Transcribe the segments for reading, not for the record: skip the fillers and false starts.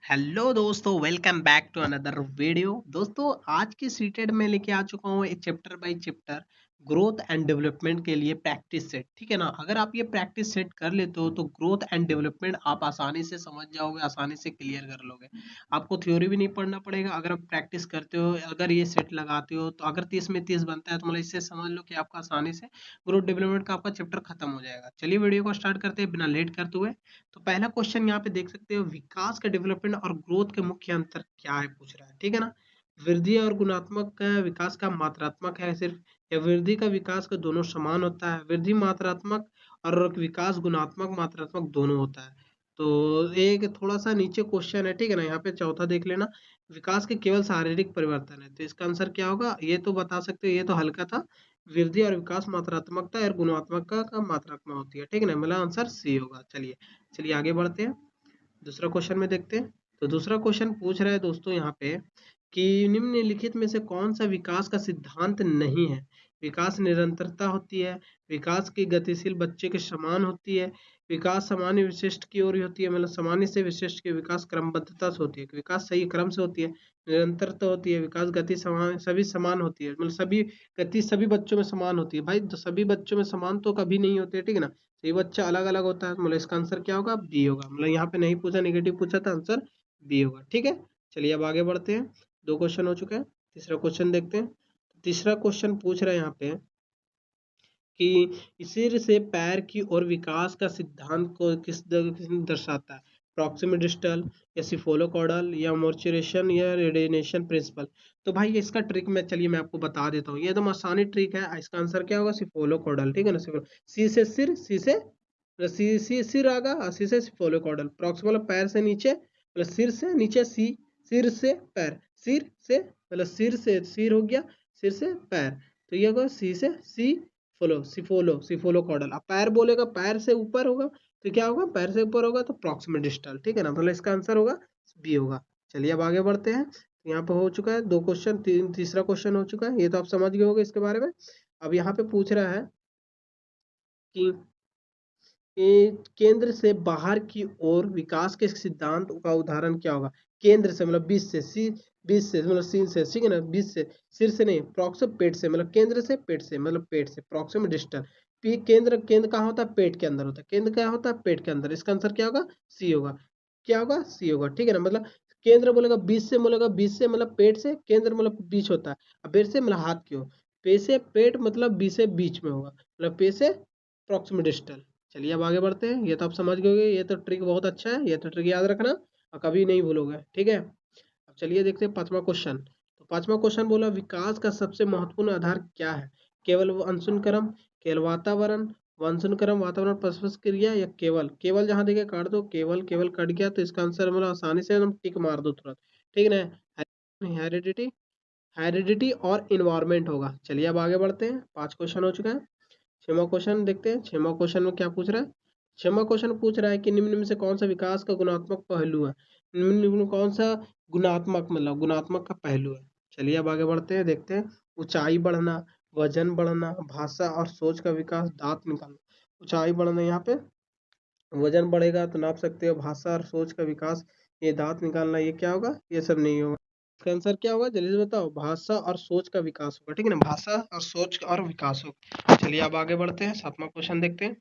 Hello दोस्तों, welcome back to another video. दोस्तों, आज की सीटेड में लेके आ चुका हूँ एक chapter by chapter growth and development के लिए प्रैक्टिस सेट। ठीक है ना। अगर आप ये प्रैक्टिस सेट कर लेते हो तो ग्रोथ एंड डेवलपमेंट आप आसानी से समझ जाओगे, आसानी से क्लियर कर लोगे। आपको थ्योरी भी नहीं पढ़ना पड़ेगा। अगर आप प्रैक्टिस करते हो, अगर ये सेट लगाते हो, तो अगर 30 में 30 बनता है तो मतलब इससे समझ लो कि आपका आसानी से ग्रोथ डेवलपमेंट का आपका चैप्टर खत्म हो जाएगा। चलिए वीडियो को स्टार्ट करते हैं बिना लेट करते हुए। तो पहला क्वेश्चन यहाँ पे देख सकते हो, विकास का डेवलपमेंट और ग्रोथ के मुख्य अंतर क्या है पूछ रहा है। ठीक है ना। वृद्धि और गुणात्मक का विकास का मात्रात्मक है सिर्फ, या वृद्धि का विकास का दोनों समान होता है। वृद्धि मात्रात्मक और विकास गुणात्मक मात्रात्मक दोनों होता है। तो एक थोड़ा सा नीचे क्वेश्चन है। ठीक है ना। यहाँ पे चौथा देख लेना, विकास के केवल शारीरिक परिवर्तन है, तो इसका आंसर क्या होगा। ये तो बता सकते हो, ये तो हल्का था। वृद्धि और विकास मात्रात्मकता और गुणात्मकता का मात्रात्मक होती है। ठीक है ना। मतलब आंसर सी होगा। चलिए चलिए आगे बढ़ते हैं, दूसरा क्वेश्चन में देखते हैं। तो दूसरा क्वेश्चन पूछ रहा है दोस्तों यहाँ पे कि निम्नलिखित में से कौन सा विकास का सिद्धांत नहीं है। विकास निरंतरता होती है, विकास की गतिशील बच्चे के समान होती है, विकास सामान्य विशिष्ट की ओर होती है, मतलब सामान्य से विशिष्ट की विकास क्रमबद्धता से होती है, विकास सही क्रम से होती है, निरंतरता होती है, विकास गति समान सभी समान होती है, मतलब सभी गति सभी बच्चों में समान होती है। भाई तो सभी बच्चों में समान तो कभी नहीं होते। ठीक है ना। तो ये बच्चा अलग अलग होता है, मतलब इसका आंसर क्या होगा, बी होगा। मतलब यहाँ पे नहीं पूछा, नेगेटिव पूछा था, आंसर बी होगा। ठीक है। चलिए अब आगे बढ़ते हैं, दो क्वेश्चन हो चुके हैं, तीसरा क्वेश्चन देखते हैं। तीसरा क्वेश्चन पूछ रहा है यहाँ पे कि सिर से पैर की ओर विकास का सिद्धांत को किस दर्शाता है। प्रॉक्सिमल डिस्टल, या सिफोलोकॉडल, या मोर्चुरेशन, या रेडिनेशन प्रिंसिपल। तो भाई इसका ट्रिक मैं चलिए मैं आपको बता देता हूँ, ये एकदम आसानी ट्रिक है। इसका आंसर क्या होगा, सिफोलोकॉडल। ठीक है ना। सी से सिर, सी से सी सी सिर आगा, और सी से सिफोलोकॉडल। प्रॉक्सिमल पैर से नीचे, मतलब सिर से नीचे सी, सिर से पैर, सिर से मतलब सिर से सिर हो गया, सिर से पैर, तो ये होगा सी से सी सिफोलो कॉडल। अब पैर बोलेगा पैर से ऊपर होगा, तो क्या होगा, पैर से ऊपर होगा तो प्रॉक्सिमल डिस्टल। ठीक है ना। मतलब इसका आंसर होगा बी होगा। चलिए अब आगे बढ़ते हैं। यहाँ पे हो चुका है दो क्वेश्चन, तीसरा क्वेश्चन हो चुका है, ये तो आप समझ गए होंगे इसके बारे में। अब यहाँ पे पूछ रहा है कि केंद्र से बाहर की ओर विकास के सिद्धांत का उदाहरण क्या होगा। केंद्र से मतलब बीच से, सी बीच से मतलब सीन से, ठीक है ना, बीच से, सिर से नहीं, प्रॉक्सिम पेट से, मतलब केंद्र से पेट से, मतलब पेट से, प्रॉक्सिम डिस्टल। पी केंद्र, केंद्र कहाँ होता है, पेट के अंदर होता है। केंद्र क्या होता है, पेट के अंदर। इसका आंसर क्या होगा, सी होगा। क्या होगा, सी होगा। ठीक है ना। मतलब केंद्र बोलेगा बीच से, बोलेगा बीच से मतलब पेट से, केंद्र मतलब बीच होता है, अब पेट से मतलब हाथ की ओर, पे से पेट मतलब बी से बीच में होगा, मतलब पे से प्रॉक्सिम डिस्टल। चलिए अब आगे बढ़ते हैं, ये तो आप समझ गए होंगे, ये तो ट्रिक बहुत अच्छा है, ये तो ट्रिक याद रखना और कभी नहीं भूलोगे। ठीक है। अब चलिए देखते हैं पांचवा क्वेश्चन। तो पांचवा क्वेश्चन बोला, विकास का सबसे महत्वपूर्ण आधार क्या है। केवल वंशुन क्रम, केवल वातावरण, वंशुन क्रम, वातावरण, परस्पर क्रिया, या केवल। केवल जहां देखे काट दो, केवल केवल कट गया तो इसका आंसर मतलब आसानी से हम टिक मार दो तुरंत। ठीक है ना। हेरिडिटी, हेरिडिटी और इन्वायरमेंट होगा। चलिए अब आगे बढ़ते हैं, पांच क्वेश्चन हो चुका है। छठवां क्वेश्चन देखते हैं, छठवां क्वेश्चन में क्या पूछ रहा है। छठवां क्वेश्चन पूछ रहा है कि निम्न में से कौन सा विकास का गुणात्मक पहलू है। निम्न में कौन सा गुणात्मक, मतलब गुणात्मक का पहलू है। चलिए अब आगे बढ़ते हैं, देखते हैं। ऊंचाई बढ़ना, वजन बढ़ना, भाषा और सोच का विकास, दांत निकालना। ऊंचाई बढ़ना, यहाँ पे वजन बढ़ेगा तो नाप सकते हो, भाषा और सोच का विकास, ये दांत निकालना, ये क्या होगा, ये सब नहीं होगा। इसका आंसर क्या होगा, जल्दी से बताओ। भाषा और सोच का विकास होगा। ठीक है ना। भाषा और सोच और विकास होगा। चलिए अब आगे बढ़ते हैं, सातवां क्वेश्चन देखते हैं।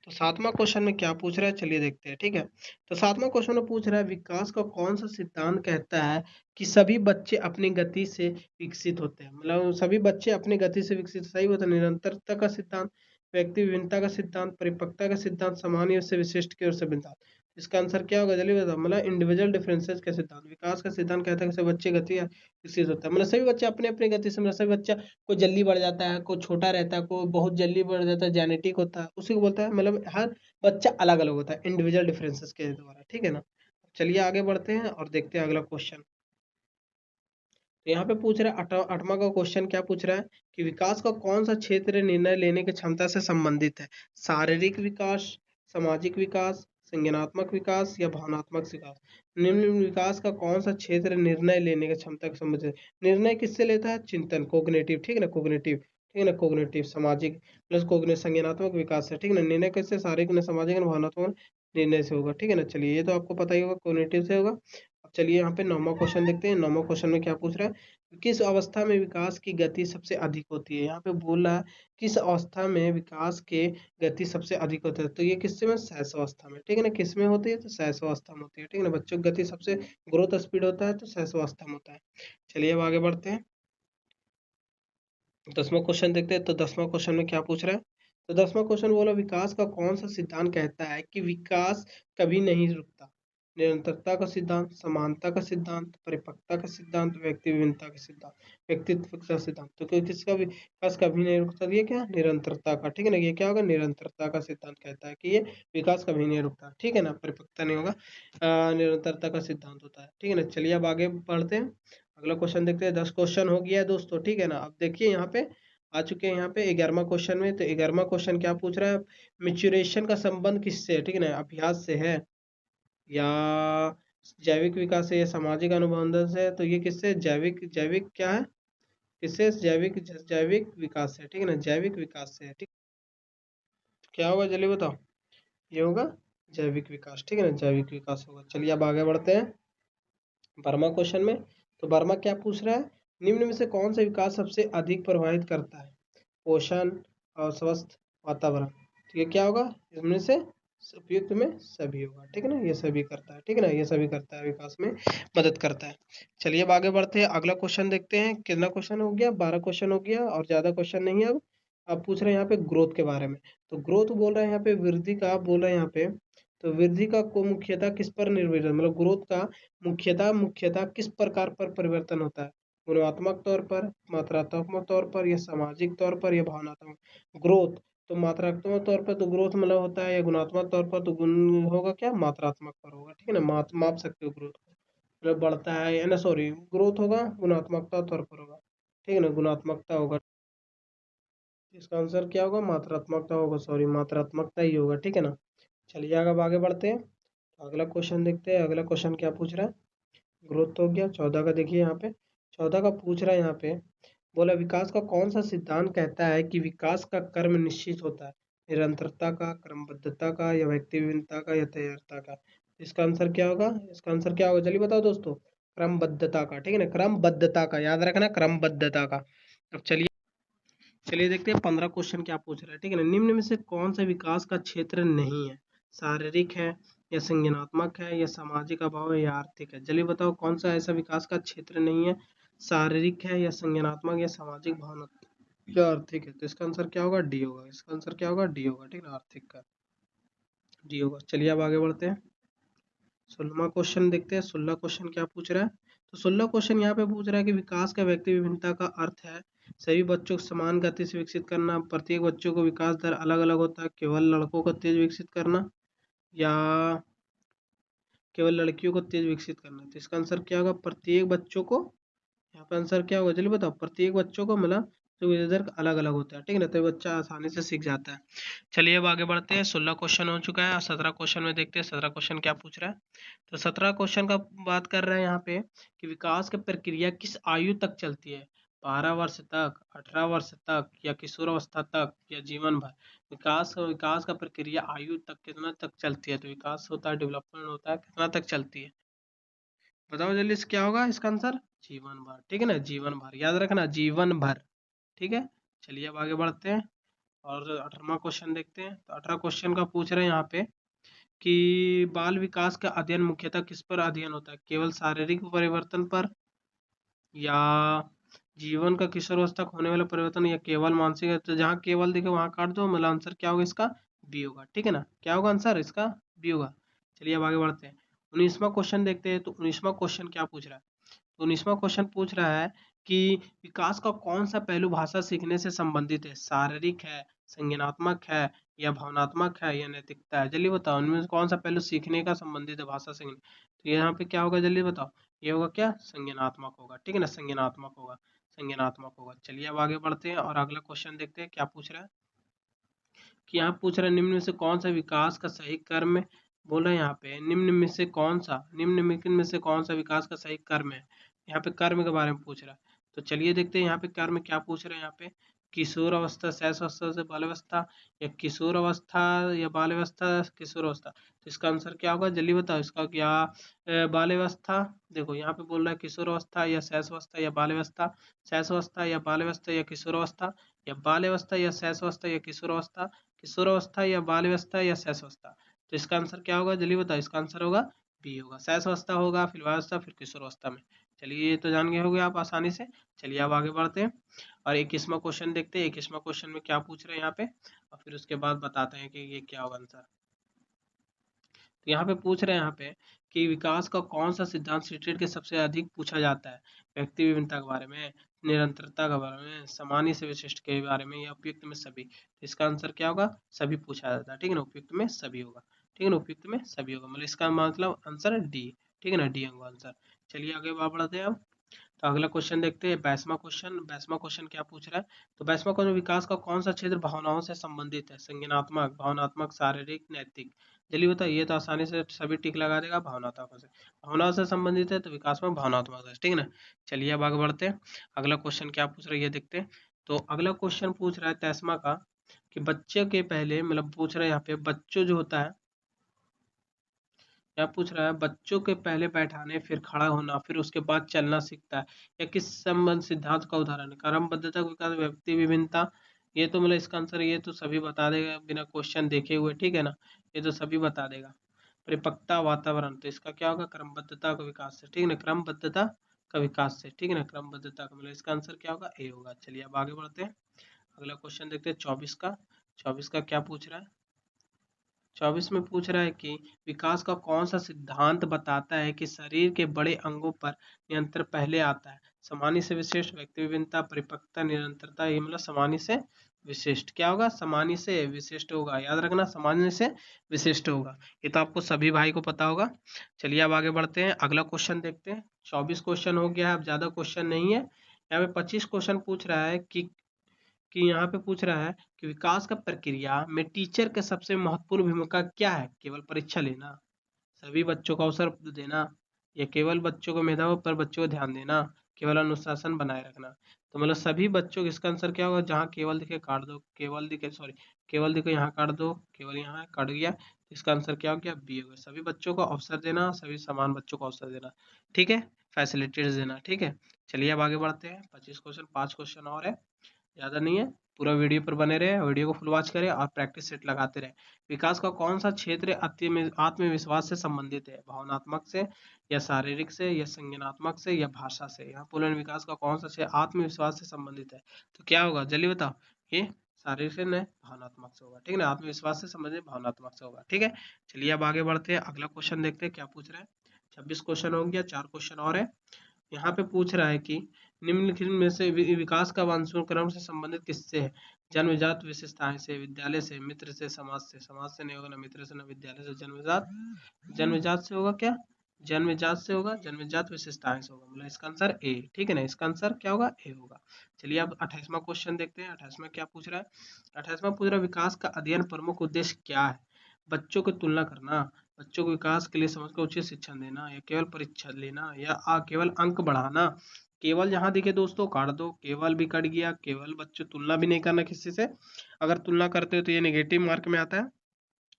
तो सातवां क्वेश्चन में क्या पूछ रहा है, चलिए देखते हैं। ठीक है। तो सातवां क्वेश्चन में पूछ रहा है, विकास का कौन सा सिद्धांत कहता है कि सभी बच्चे अपनी गति से विकसित होते हैं। मतलब सभी बच्चे अपनी गति से विकसित, सही होता है। निरंतरता का सिद्धांत, व्यक्ति विभिन्नता का सिद्धांत, परिपक्वता का सिद्धांत, सामान्य से विशिष्ट की ओर से सिद्धांत। इसका आंसर क्या होगा, जल्दी बताओ। मतलब इंडिविजुअल डिफरेंसेस का सिद्धांत। विकास का सिद्धांत कहता है कि सभी बच्चे गति विकसित होता है, मतलब सभी बच्चे अपने अपने गति से, मतलब सभी बच्चा कोई जल्दी बढ़ जाता है, कोई छोटा रहता है, कोई बहुत जल्दी बढ़ जाता है, जेनेटिक होता है, उसी को बोलता है। मतलब हर बच्चा अलग अलग होता है इंडिविजुअल डिफरेंसेस के द्वारा। ठीक है ना। चलिए आगे बढ़ते हैं और देखते हैं अगला क्वेश्चन। तो यहाँ पे पूछ रहा है, आठवां का क्वेश्चन क्या पूछ रहा है कि विकास का कौन सा क्षेत्र निर्णय लेने की क्षमता से संबंधित है। शारीरिक विकास, सामाजिक विकास, संज्ञानात्मक विकास, या भावनात्मक विकास। निम्न विकास का कौन सा क्षेत्र निर्णय लेने की क्षमता से संबंधित है। निर्णय किससे लेता है, चिंतन, कोग्निटिव। ठीक है ना, कोग्निटिव। ठीक है ना, कोग्निटिव, सामाजिक प्लस कोग्निटिव, संज्ञानात्मक विकास से। ठीक है ना। निर्णय कैसे, शारीरिक, न सामाजिक, न भावनात्मक निर्णय से होगा। ठीक है ना। चलिए ये तो आपको पता ही होगा, कोग्निटिव से होगा। चलिए यहाँ पे 9वां क्वेश्चन देखते हैं। 9वां क्वेश्चन में क्या पूछ रहा है, किस अवस्था में विकास की गति सबसे अधिक होती है। यहाँ पे बोल रहा है किस अवस्था में विकास के गति सबसे अधिक होता है, तो ये किससे में, शैशव अवस्था में, ठीक है ना। किस में होती है, तो शैशव अवस्था में होती है, ठीक है ना। बच्चों की गति सबसे ग्रोथ स्पीड होता है तो शैशव अवस्था में होता है। चलिए अब आगे बढ़ते हैं। 10वां क्वेश्चन देखते हैं। तो 10वां क्वेश्चन में क्या पूछ रहा है, तो 10वां क्वेश्चन बोला विकास का कौन सा सिद्धांत कहता है कि विकास कभी नहीं रुकता। निरंतरता का सिद्धांत, समानता का सिद्धांत, परिपक्वता का सिद्धांत, व्यक्ति विभिन्नता का सिद्धांत, व्यक्तित्व का सिद्धांत। तो किसका विकास कभी नहीं रुकता, ये क्या, निरंतरता का, ठीक है ना। ये क्या होगा, निरंतरता का सिद्धांत कहता है कि ये विकास कभी नहीं रुकता, ठीक है ना। परिपक्वता नहीं होगा, निरंतरता का सिद्धांत होता है, ठीक है ना। चलिए अब आगे बढ़ते हैं। अगला क्वेश्चन देखते हैं। 10 क्वेश्चन हो गया है दोस्तों, ठीक है ना। अब देखिए यहाँ पे आ चुके हैं यहाँ पे 11वां क्वेश्चन में। तो 11वां क्वेश्चन क्या पूछ रहा है, मिच्योरेशन का संबंध किससे है, ठीक है ना। अभ्यास से है या जैविक विकास से या सामाजिक अनुबंधन से है। तो ये किससे, जैविक, जैविक क्या है, किससे, जैविक, जैविक विकास से, ठीक है ना, जैविक विकास से है, ठीक। क्या होगा जल्दी बताओ, ये होगा जैविक विकास, ठीक है ना, जैविक विकास होगा। चलिए अब आगे बढ़ते हैं 12वां क्वेश्चन में। तो 12वां क्या पूछ रहा है, निम्न में से कौन सा विकास सबसे अधिक प्रभावित करता है, पोषण और स्वस्थ वातावरण। तो ये क्या होगा, इसमें से उपयुक्त में सभी होगा, ठीक है ना। ये सभी करता है, ठीक है ना, ये सभी करता है, विकास में मदद करता है। चलिए अब आगे बढ़ते हैं। अगला क्वेश्चन देखते हैं। कितना क्वेश्चन हो गया, 12 क्वेश्चन हो गया और ज्यादा क्वेश्चन नहीं है। अब पूछ रहे हैं यहाँ पे ग्रोथ के बारे में। तो ग्रोथ बोल रहे हैं यहाँ पे, वृद्धि का बोल रहे हैं यहाँ पे। तो वृद्धि का को मुख्यतः किस पर निर्भर, मतलब ग्रोथ का मुख्यतः किस प्रकार पर परिवर्तन होता है, गुणात्मक तौर पर, मात्रात्मक तौर पर, या सामाजिक तौर पर, या भावनात्मक। ग्रोथ तो मात्रात्मक तौर पर तो ग्रोथ मतलब होता है, या गुणात्मक तौर पर तो गुण होगा क्या, मात्रात्मक पर होगा, ठीक है ना। माप सकते हो ग्रोथ को, मतलब बढ़ता है या ना, सॉरी, ग्रोथ होगा गुणात्मकता तौर पर होगा, ठीक है ना, गुणात्मकता होगा। इसका आंसर क्या होगा, मात्रात्मकता होगा, सॉरी, मात्रात्मकता ही होगा, ठीक है ना। चलिए अब आगे बढ़ते हैं। तो अगला क्वेश्चन देखते हैं। अगला क्वेश्चन क्या पूछ रहा है, ग्रोथ तो हो गया। 14 का देखिए यहाँ पे, 14 का पूछ रहा है यहाँ पे, बोला विकास का कौन सा सिद्धांत कहता है कि विकास का क्रम निश्चित होता है, निरंतरता का, क्रमबद्धता का, या व्यक्ति विभिन्नता का, या तैयारता का। इसका आंसर क्या होगा, इसका आंसर क्या होगा जल्दी बताओ दोस्तों, क्रमबद्धता का, ठीक है ना, क्रमबद्धता का, याद रखना, क्रमबद्धता का। अब चलिए चलिए देखते हैं 15 क्वेश्चन क्या पूछ रहा है, ठीक है ना। निम्न में से कौन सा विकास का क्षेत्र नहीं है, शारीरिक है, या संज्ञानात्मक है, या सामाजिक अभाव है, या आर्थिक है। जल्दी बताओ कौन सा ऐसा विकास का क्षेत्र नहीं है, शारीरिक है, या संज्ञानात्मक, या सामाजिक, भावनात्मक, या आर्थिक है। तो इसका आंसर क्या होगा, डी होगा। इसका आंसर क्या होगा, डी होगा, ठीक है ना, आर्थिक का डी होगा। चलिए अब आगे बढ़ते हैं। 16वां क्वेश्चन देखते हैं। 16 क्वेश्चन क्या पूछ रहा है, तो 16 क्वेश्चन यहाँ पे पूछ रहा है कि विकास का व्यक्ति विभिन्नता का अर्थ है सभी बच्चों को समान गति से विकसित करना, प्रत्येक बच्चों को विकास दर अलग अलग होता है, केवल लड़कों को तेज विकसित करना, या केवल लड़कियों को तेज विकसित करना। तो इसका आंसर क्या होगा, प्रत्येक बच्चों को, यहाँ पे आंसर क्या होगा जल्दी बताओ, प्रत्येक बच्चों को मतलब जो विकास दर अलग अलग होता है, ठीक है ना, तो बच्चा आसानी से सीख जाता है। चलिए अब आगे बढ़ते हैं। 16 क्वेश्चन हो चुका है और 17 क्वेश्चन में देखते हैं 17 क्वेश्चन क्या पूछ रहा है। तो 17 क्वेश्चन का बात कर रहे हैं यहाँ पे कि विकास की प्रक्रिया किस आयु तक चलती है, 12 वर्ष तक, 18 वर्ष तक, या किशोरावस्था तक, या जीवन भर। विकास का प्रक्रिया आयु तक कितना तक चलती है, तो विकास होता है, डेवलपमेंट होता है, कितना तक चलती है, बताओ जल्दी से क्या होगा इसका आंसर, जीवन भर, ठीक है ना, जीवन भर, याद रखना, जीवन भर, ठीक है। चलिए अब आगे बढ़ते हैं और 18वां क्वेश्चन देखते हैं। तो 18 क्वेश्चन का पूछ रहे हैं यहाँ पे कि बाल विकास का अध्ययन मुख्यतः किस पर अध्ययन होता है, केवल शारीरिक परिवर्तन पर, या जीवन का किशोरावस्था तक होने वाला परिवर्तन, या केवल मानसिक है। तो जहाँ केवल दिखे वहां काट दो, मतलब आंसर क्या होगा इसका, बी होगा, ठीक है ना। क्या होगा आंसर इसका, बी होगा। चलिए अब आगे बढ़ते हैं। 19वां क्वेश्चन देखते हैं। तो 19वां क्वेश्चन क्या पूछ रहा है, तो 19वां क्वेश्चन पूछ रहा है कि विकास का कौन सा पहलू भाषा सीखने से संबंधित है, शारीरिक है, संज्ञानात्मक है, या भावनात्मक है, या नैतिकता है। जल्दी बताओ उनमें से कौन सा पहलू सीखने का संबंधित है, भाषा सीखने। तो यहाँ पे क्या होगा जल्दी बताओ, ये होगा क्या, संज्ञानात्मक होगा, ठीक है ना, संज्ञानात्मक होगा, संज्ञानात्मक होगा। चलिए अब आगे बढ़ते हैं और अगला क्वेश्चन देखते हैं क्या पूछ रहा है, कि यहाँ पूछ रहा है निम्न में से कौन सा विकास का सही कर्म है। बोल रहा है यहाँ पे निम्न में से कौन सा विकास का सही कर्म है। यहाँ पे कर्म के बारे में पूछ रहा है। तो चलिए देखते हैं यहाँ पे कर्म क्या पूछ रहे हैं यहाँ पे, किशोर अवस्था शैशव अवस्था से बाल्यावस्था, या किशोर अवस्था या बाल्यावस्था किशोर अवस्था। तो इसका आंसर क्या होगा, जल्दी बताओ इसका क्या। बाल्यावस्था, देखो यहाँ पे बोल रहा है किशोर अवस्था या शैशव अवस्था या बाल्यावस्था, शैशव अवस्था या बाल्यावस्था या किशोर अवस्था, या बाल्यावस्था या शैशव अवस्था या किशोर अवस्था, किशोर अवस्था या बाल्यावस्था या शैशव अवस्था। तो इसका आंसर क्या होगा, जल्दी बताओ। इसका आंसर होगा बी होगा, शैशव अवस्था होगा, फिर बाल्यावस्था, फिर किशोर अवस्था में। चलिए ये तो जान गए होंगे आप आसानी से। चलिए अब आगे बढ़ते हैं और 21वां क्वेश्चन देखते हैं। 21वां क्वेश्चन में क्या पूछ रहे हैं यहाँ पे, और फिर उसके बाद बताते हैं कि ये क्या होगा आंसर। तो यहाँ पे पूछ रहे हैं यहाँ पे कि विकास का कौन सा सिद्धांत सीटेट के सबसे अधिक पूछा जाता है। व्यक्ति विभिन्नता के बारे में, निरंतरता के बारे में, सामान्य से विशिष्ट के बारे में, या उपयुक्त में सभी। तो इसका आंसर क्या होगा, सभी पूछा जाता है, ठीक है ना, उपयुक्त में सभी होगा, ठीक है ना, उपयुक्त में सभी होगा, मतलब इसका मतलब आंसर डी, ठीक है ना, डी होगा आंसर। चलिए आगे बढ़ते हैं अब। तो अगला क्वेश्चन देखते हैं 22वां क्वेश्चन। 22वां क्वेश्चन क्या पूछ रहा है, तो 22वां क्वेश्चन, विकास का कौन सा क्षेत्र भावनाओं से संबंधित है। संज्ञानात्मक, भावनात्मक, शारीरिक, नैतिक। जल्दी बताइए, तो आसानी से सभी टिक लगा देगा भावनात्मक से। भावनाओं से संबंधित है तो विकास में भावनात्मक है, ठीक है ना। चलिए अब आगे बढ़ते हैं। अगला क्वेश्चन क्या पूछ रहा है ये देखते हैं। तो अगला क्वेश्चन पूछ रहा है 23वां का कि बच्चे के पहले, मतलब पूछ रहा है यहाँ पे बच्चों जो होता है, क्या पूछ रहा है, बच्चों के पहले बैठाने, फिर खड़ा होना, फिर उसके बाद चलना सीखता है, या किस संबंध सिद्धांत का उदाहरण है। क्रमबद्धता का विकास, व्यक्ति विभिन्नता। ये तो मतलब इसका आंसर ये तो सभी बता देगा बिना क्वेश्चन देखे हुए, ठीक है ना, ये तो सभी बता देगा। परिपक्वता, वातावरण, तो इसका क्या होगा, क्रमबद्धता का विकास से, ठीक है ना, क्रमबद्धता का विकास से, ठीक है ना, क्रमबद्धता का, मतलब इसका आंसर क्या होगा, ए होगा। चलिए अब आगे बढ़ते हैं। अगला क्वेश्चन देखते हैं 24 का। 24 का क्या पूछ रहा है, 24 में पूछ रहा है कि विकास का कौन सा सिद्धांत बताता है कि शरीर के बड़े अंगों पर नियंत्रण पहले आता है। सामान्य से विशिष्ट, व्यक्ति विभिन्नता, परिपक्वता, निरंतरता। ये मतलब सामान्य से विशिष्ट क्या होगा, सामान्य से विशिष्ट होगा, याद रखना, सामान्य से विशिष्ट होगा। ये तो आपको सभी भाई को पता होगा। चलिए अब आगे बढ़ते हैं, अगला क्वेश्चन देखते हैं। 24 क्वेश्चन हो गया है, अब ज्यादा क्वेश्चन नहीं है। यहाँ पे 25 क्वेश्चन पूछ रहा है कि यहाँ पे पूछ रहा है कि विकास का प्रक्रिया में टीचर का सबसे महत्वपूर्ण भूमिका क्या है। केवल परीक्षा लेना, सभी बच्चों को अवसर देना, या केवल बच्चों को मेधावी पर बच्चों को ध्यान देना, केवल अनुशासन बनाए रखना। तो मतलब सभी बच्चों को, इसका आंसर क्या होगा, जहाँ केवल दिखे काट दो, केवल दिखे सॉरी, केवल दिखे यहाँ काट दो, केवल यहाँ कट गया, तो इसका आंसर क्या हो गया, बी होगा। सभी बच्चों को अवसर देना, सभी समान बच्चों को अवसर देना, ठीक है, फैसिलिटीज देना, ठीक है। चलिए अब आगे बढ़ते हैं। 25 क्वेश्चन, 5 क्वेश्चन और है, ज़्यादा नहीं है। पूरा वीडियो पर बने रहे, वीडियो को फुल वॉच करें और प्रैक्टिस सेट लगाते रहे। विकास का कौन सा क्षेत्र आत्मविश्वास से संबंधित है। भावनात्मक से, या शारीरिक से, या संज्ञानात्मक से, या भाषा से। यहाँ बोले विकास का कौन सा क्षेत्र आत्मविश्वास से संबंधित है, तो क्या होगा, जल्दी बताओ। ये शारीरिक से नहीं, भावनात्मक से होगा, ठीक है ना, आत्मविश्वास से संबंधित भावनात्मक से होगा, ठीक है। चलिए अब आगे बढ़ते हैं, अगला क्वेश्चन देखते हैं क्या पूछ रहा है। 26 क्वेश्चन हो गया, 4 क्वेश्चन और है। यहाँ पे पूछ रहा है कि निम्नलिखित में से विकास का वंशानुक्रम से संबंधित किससे है। जन्मजात विशेषताएं से, विद्यालय से, मित्र से, समाज से। समाज से नहीं होगा, ना मित्र से, ना विद्यालय से। जन्मजात, जन्मजात से होगा क्या, जन्मजात से होगा, जन्मजात विशेषताएं से होगा, मतलब इसका आंसर ए, ठीक है ना, इसका आंसर क्या होगा, ए होगा। चलिए अब 28वां क्वेश्चन देखते हैं। 28वां क्या पूछ रहा है, 28वां पूछ रहा है विकास का अध्ययन प्रमुख उद्देश्य क्या है। बच्चों की तुलना करना, बच्चों को विकास के लिए समझ कर उचित शिक्षण देना, या केवल परीक्षा लेना, या केवल अंक बढ़ाना। केवल जहां दिखे दोस्तों काट दो, केवल भी कट गया, केवल बच्चों तुलना भी नहीं करना किसी से, अगर तुलना करते हो तो ये नेगेटिव मार्क में आता है।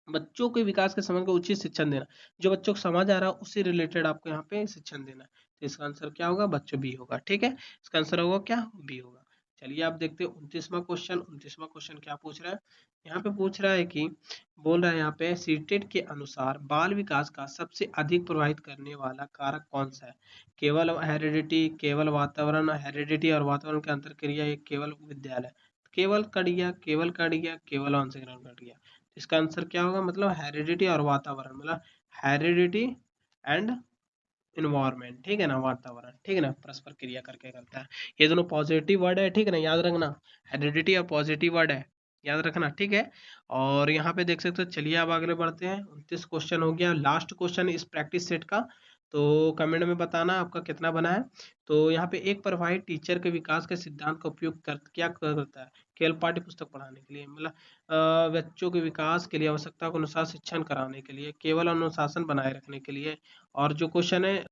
बच्चों के विकास के समझ को उचित शिक्षण देना, जो बच्चों को समझ आ रहा है उससे रिलेटेड आपको यहाँ पे शिक्षण देना है। तो इसका आंसर क्या होगा, बच्चों बी होगा, ठीक है, इसका आंसर होगा क्या, बी होगा। चलिए आप देखते हैं 29वां क्वेश्चन। 29वां क्वेश्चन क्या पूछ रहा है, यहाँ पे पूछ रहा है कि बोल रहा है यहाँ पे सीटेट के अनुसार बाल विकास का सबसे अधिक प्रभावित करने वाला कारक कौन सा है। केवल हेरिडिटी, केवल वातावरण, हेरिडिटी और वातावरण के अंतर क्रिया, एक केवल विद्यालय। केवल कट गया, केवल कट गया, केवल आंसर कट गया। इसका आंसर क्या होगा, मतलब हेरिडिटी और वातावरण, मतलब हेरिडिटी एंड इन्वायरमेंट, ठीक है ना, वातावरण, ठीक है ना, परस्पर क्रिया करके करता है। ये दोनों पॉजिटिव वर्ड है, ठीक है ना, याद रखना, हेरिडिटी और पॉजिटिव वर्ड है, याद रखना, ठीक है। और यहाँ पे देख सकते हो। चलिए अब आगे बढ़ते हैं। 29 क्वेश्चन हो गया, लास्ट क्वेश्चन इस प्रैक्टिस सेट का। तो कमेंट में बताना आपका कितना बना है। तो यहाँ पे एक प्रभावी टीचर के विकास के सिद्धांत का उपयोग कर क्या करता है। केवल पाठ्य पुस्तक पढ़ाने के लिए, मतलब बच्चों के विकास के लिए, आवश्यकता के अनुसार शिक्षण कराने के लिए, केवल अनुशासन बनाए रखने के लिए। और जो क्वेश्चन है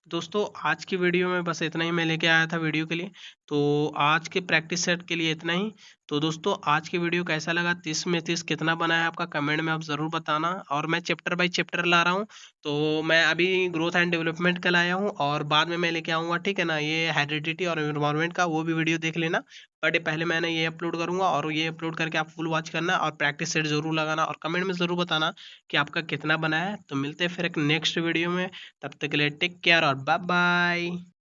दोस्तों, आज की वीडियो में बस इतना ही मैं लेके आया था वीडियो के लिए। तो आज के प्रैक्टिस सेट के लिए इतना ही। तो दोस्तों आज की वीडियो कैसा लगा, 30 में 30 कितना बना है आपका, कमेंट में आप ज़रूर बताना। और मैं चैप्टर बाय चैप्टर ला रहा हूँ। तो मैं अभी ग्रोथ एंड डेवलपमेंट का लाया हूँ और बाद में मैं लेके आऊँगा, ठीक है ना, ये हेरिडिटी और एनवायरनमेंट का, वो भी वीडियो देख लेना। बट पहले मैंने ये अपलोड करूँगा और ये अपलोड करके आप फुल वॉच करना और प्रैक्टिस सेट ज़रूर लगाना और कमेंट में ज़रूर बताना कि आपका कितना बना है। तो मिलते हैं फिर एक नेक्स्ट वीडियो में, तब तक के लिए टेक केयर और बाय बाय।